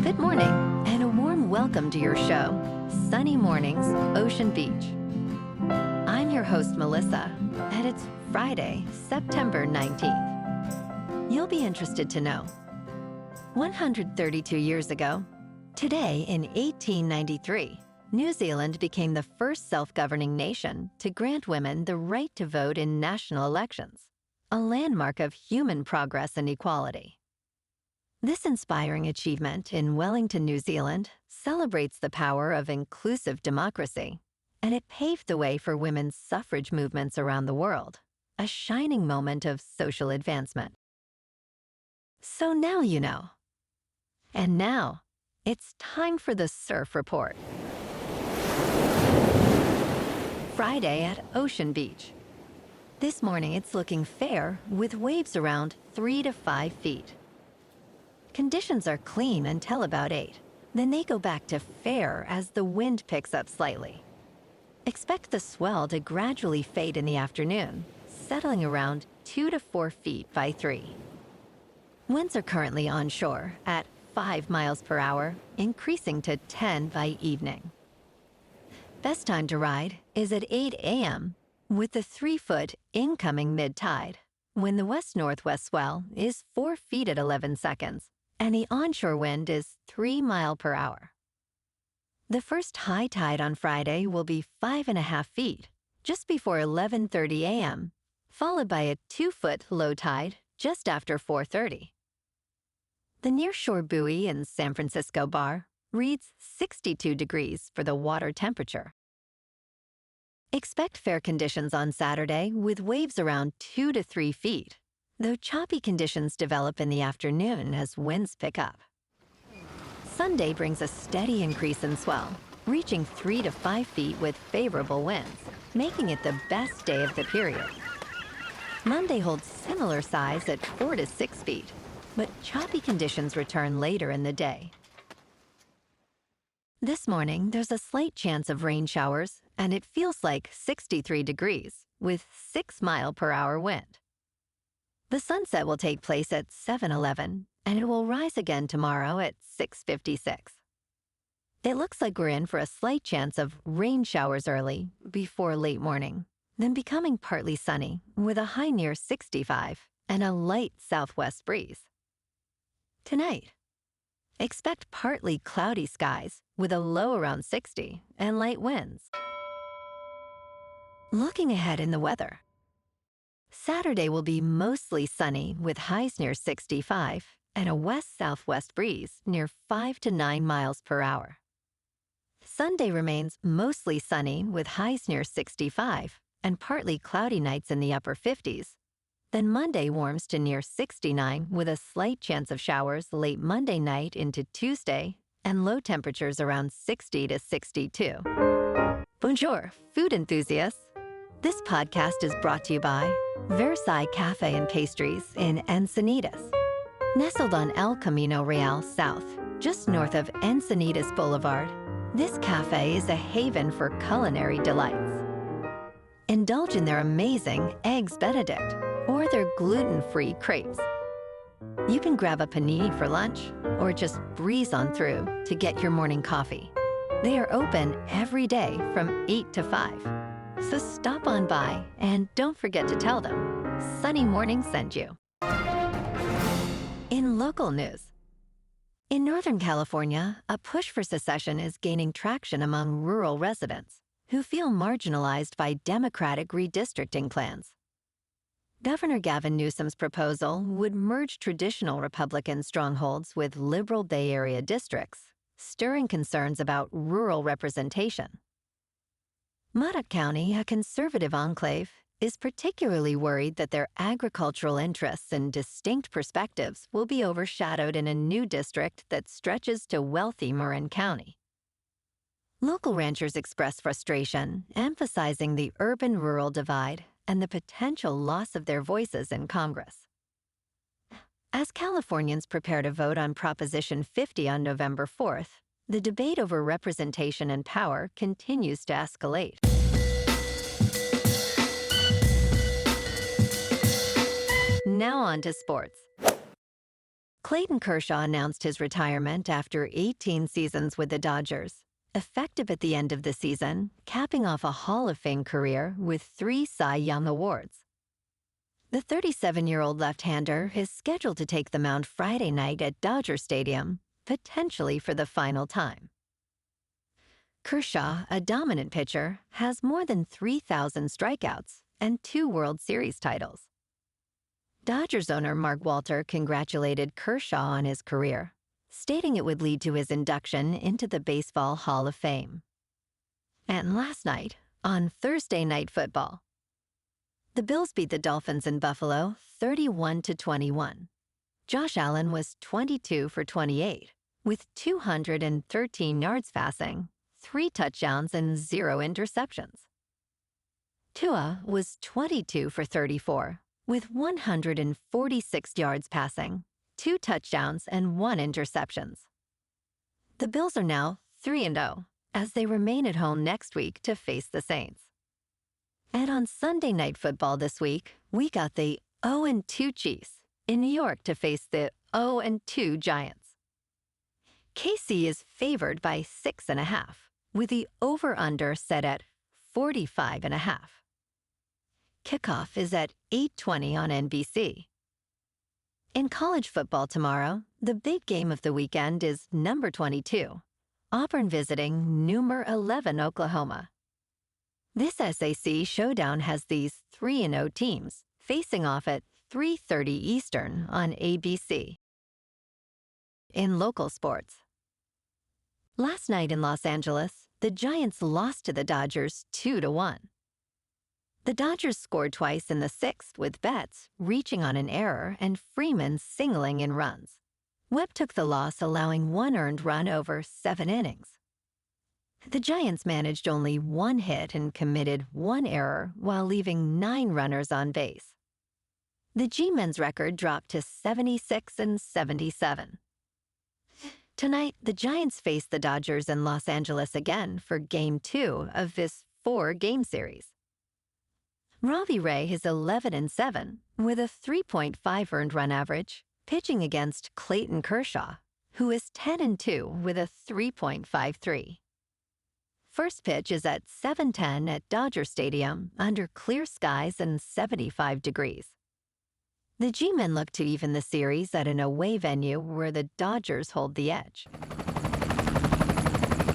Good morning, and a warm welcome to your show, Sunny Mornings, Ocean Beach. I'm your host, Melissa, and it's Friday, September 19th. You'll be interested to know, 132 years ago, today in 1893, New Zealand became the first self-governing nation to grant women the right to vote in national elections, a landmark of human progress and equality. This inspiring achievement in Wellington, New Zealand, celebrates the power of inclusive democracy, and it paved the way for women's suffrage movements around the world, a shining moment of social advancement. So now you know. And now, it's time for the Surf Report. Friday at Ocean Beach. This morning it's looking fair with waves around 3 to 5 feet. Conditions are clean until about 8. Then they go back to fair as the wind picks up slightly. Expect the swell to gradually fade in the afternoon, settling around 2 to 4 feet by 3. Winds are currently onshore at 5 miles per hour, increasing to 10 by evening. Best time to ride is at 8 a.m. with the 3-foot incoming mid-tide, when the west-northwest swell is 4 feet at 11 seconds, and the onshore wind is 3 miles per hour. The first high tide on Friday will be 5.5 feet, just before 11:30 a.m., followed by a 2-foot low tide just after 4:30. The nearshore buoy in San Francisco Bar reads 62 degrees for the water temperature. Expect fair conditions on Saturday with waves around 2 to 3 feet, though choppy conditions develop in the afternoon as winds pick up. Sunday brings a steady increase in swell, reaching 3 to 5 feet with favorable winds, making it the best day of the period. Monday holds similar size at 4 to 6 feet, but choppy conditions return later in the day. This morning, there's a slight chance of rain showers, and it feels like 63 degrees with 6 mile per hour wind. The sunset will take place at 7:11, and it will rise again tomorrow at 6:56. It looks like we're in for a slight chance of rain showers early, before late morning, then becoming partly sunny with a high near 65 and a light southwest breeze. Tonight, expect partly cloudy skies with a low around 60 and light winds. Looking ahead in the weather, Saturday will be mostly sunny with highs near 65 and a west-southwest breeze near 5 to 9 miles per hour. Sunday remains mostly sunny with highs near 65 and partly cloudy nights in the upper 50s. Then Monday warms to near 69 with a slight chance of showers late Monday night into Tuesday and low temperatures around 60 to 62. Bonjour, food enthusiasts. This podcast is brought to you by Versailles Cafe and Pastries in Encinitas. Nestled on El Camino Real South, just north of Encinitas Boulevard, this cafe is a haven for culinary delights. Indulge in their amazing Eggs Benedict or their gluten-free crepes. You can grab a panini for lunch or just breeze on through to get your morning coffee. They are open every day from 8 to 5. So stop on by and don't forget to tell them Sunny Morning sent you. In local news, in Northern California, a push for secession is gaining traction among rural residents who feel marginalized by Democratic redistricting plans. Governor Gavin Newsom's proposal would merge traditional Republican strongholds with liberal Bay Area districts, stirring concerns about rural representation. Modoc County, a conservative enclave, is particularly worried that their agricultural interests and distinct perspectives will be overshadowed in a new district that stretches to wealthy Marin County. Local ranchers express frustration, emphasizing the urban-rural divide and the potential loss of their voices in Congress. As Californians prepare to vote on Proposition 50 on November 4th, the debate over representation and power continues to escalate. Now on to sports. Clayton Kershaw announced his retirement after 18 seasons with the Dodgers, effective at the end of the season, capping off a Hall of Fame career with 3 Cy Young Awards. The 37-year-old left-hander is scheduled to take the mound Friday night at Dodger Stadium, potentially for the final time. Kershaw, a dominant pitcher, has more than 3,000 strikeouts and 2 World Series titles. Dodgers owner Mark Walter congratulated Kershaw on his career, stating it would lead to his induction into the Baseball Hall of Fame. And last night, on Thursday Night Football, the Bills beat the Dolphins in Buffalo 31-21. Josh Allen was 22 for 28, with 213 yards passing, 3 touchdowns, and 0 interceptions. Tua was 22 for 34, with 146 yards passing, 2 touchdowns, and 1 interception. The Bills are now 3-0 as they remain at home next week to face the Saints. And on Sunday Night Football this week, we got the 0-2 Chiefs in New York to face the 0-2 Giants. KC is favored by 6.5, with the over-under set at 45.5. Kickoff is at 8:20 on NBC. In college football tomorrow, the big game of the weekend is number 22, Auburn visiting number 11 Oklahoma. This SAC showdown has these 3-0 teams facing off at 3:30 Eastern on ABC. In local sports, last night in Los Angeles, the Giants lost to the Dodgers 2-1. The Dodgers scored twice in the 6th with Betts reaching on an error and Freeman singling in runs. Webb took the loss, allowing 1 earned run over 7 innings. The Giants managed only 1 hit and committed 1 error while leaving 9 runners on base. The G-men's record dropped to 76-77. Tonight, the Giants face the Dodgers in Los Angeles again for Game 2 of this 4-game series. Ravi Ray is 11-7 with a 3.5 earned run average, pitching against Clayton Kershaw, who is 10-2 with a 3.53. First pitch is at 7:10 at Dodger Stadium under clear skies and 75 degrees. The G-men look to even the series at an away venue where the Dodgers hold the edge.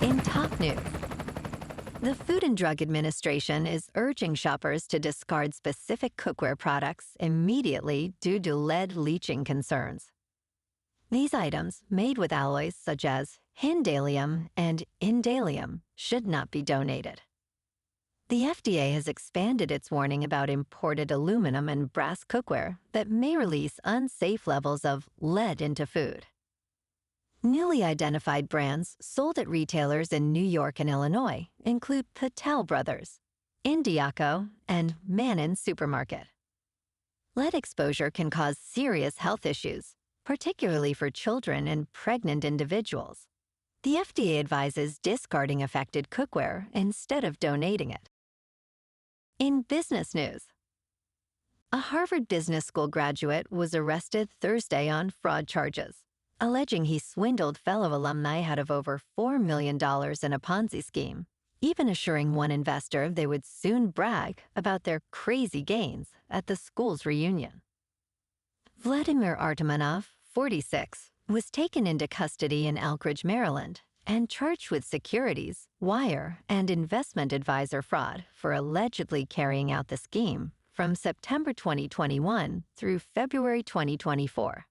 In top news, the Food and Drug Administration is urging shoppers to discard specific cookware products immediately due to lead leaching concerns. These items, made with alloys such as hindalium and indalium, should not be donated. The FDA has expanded its warning about imported aluminum and brass cookware that may release unsafe levels of lead into food. Newly identified brands sold at retailers in New York and Illinois include Patel Brothers, Indiaco, and Mannon Supermarket. Lead exposure can cause serious health issues, particularly for children and pregnant individuals. The FDA advises discarding affected cookware instead of donating it. In business news, a Harvard Business School graduate was arrested Thursday on fraud charges, alleging he swindled fellow alumni out of over $4 million in a Ponzi scheme, even assuring one investor they would soon brag about their crazy gains at the school's reunion. Vladimir Artemanov, 46, was taken into custody in Elkridge, Maryland, and charged with securities, wire, and investment advisor fraud for allegedly carrying out the scheme from September 2021 through February 2024.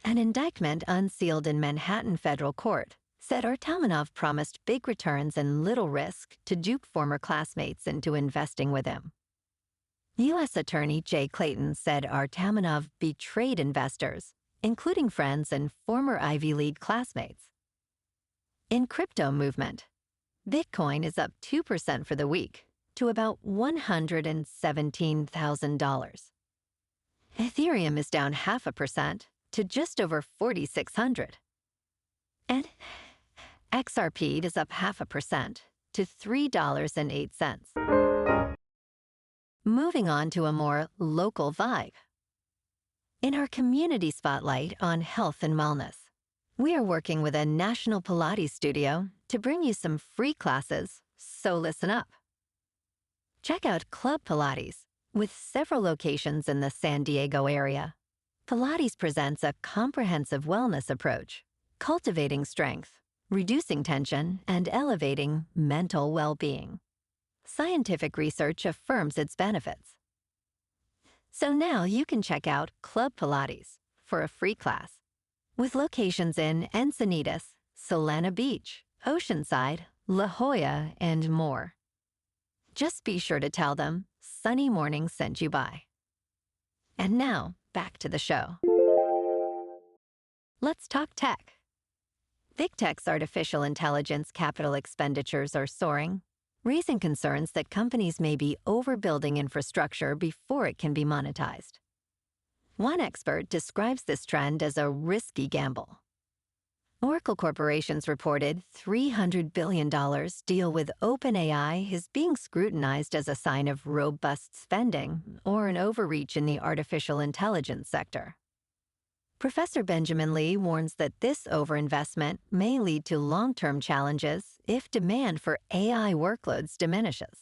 An indictment unsealed in Manhattan federal court said Artemanov promised big returns and little risk to dupe former classmates into investing with him. U.S. Attorney Jay Clayton said Artemanov betrayed investors, including friends and former Ivy League classmates. In crypto movement, Bitcoin is up 2% for the week to about $117,000. Ethereum is down 0.5% to just over 4,600. And XRP is up 0.5% to $3.08. Moving on to a more local vibe. In our community spotlight on health and wellness, we are working with a national Pilates studio to bring you some free classes, so listen up. Check out Club Pilates, with several locations in the San Diego area. Pilates presents a comprehensive wellness approach, cultivating strength, reducing tension, and elevating mental well-being. Scientific research affirms its benefits. So now you can check out Club Pilates for a free class, with locations in Encinitas, Solana Beach, Oceanside, La Jolla, and more. Just be sure to tell them Sunny Morning sent you by. And now, back to the show. Let's talk tech. Big tech's artificial intelligence capital expenditures are soaring, raising concerns that companies may be overbuilding infrastructure before it can be monetized. One expert describes this trend as a risky gamble. Oracle Corporation's reported $300 billion deal with OpenAI is being scrutinized as a sign of robust spending or an overreach in the artificial intelligence sector. Professor Benjamin Lee warns that this overinvestment may lead to long-term challenges if demand for AI workloads diminishes.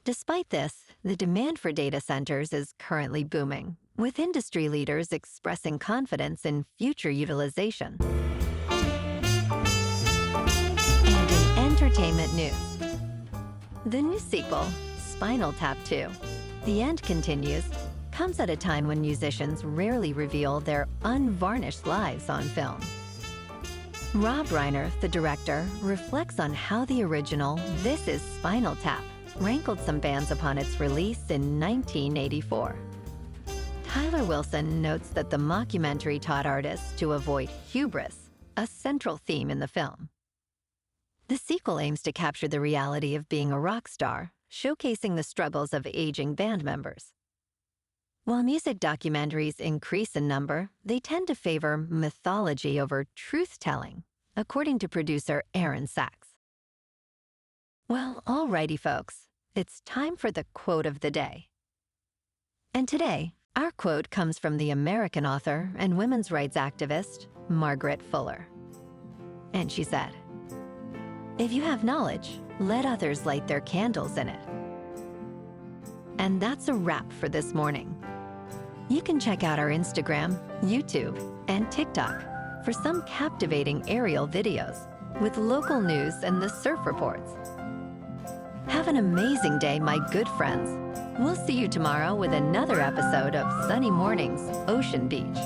Despite this, the demand for data centers is currently booming, with industry leaders expressing confidence in future utilization. And in entertainment news, the new sequel, Spinal Tap 2, The End Continues, comes at a time when musicians rarely reveal their unvarnished lives on film. Rob Reiner, the director, reflects on how the original This Is Spinal Tap rankled some bands upon its release in 1984. Tyler Wilson notes that the mockumentary taught artists to avoid hubris, a central theme in the film. The sequel aims to capture the reality of being a rock star, showcasing the struggles of aging band members. While music documentaries increase in number, they tend to favor mythology over truth-telling, according to producer Aaron Sachs. Well, alrighty, folks, it's time for the quote of the day. And today, our quote comes from the American author and women's rights activist, Margaret Fuller. And she said, "If you have knowledge, let others light their candles in it." And that's a wrap for this morning. You can check out our Instagram, YouTube, and TikTok for some captivating aerial videos with local news and the surf reports. Have an amazing day, my good friends. We'll see you tomorrow with another episode of Sunny Mornings, Ocean Beach.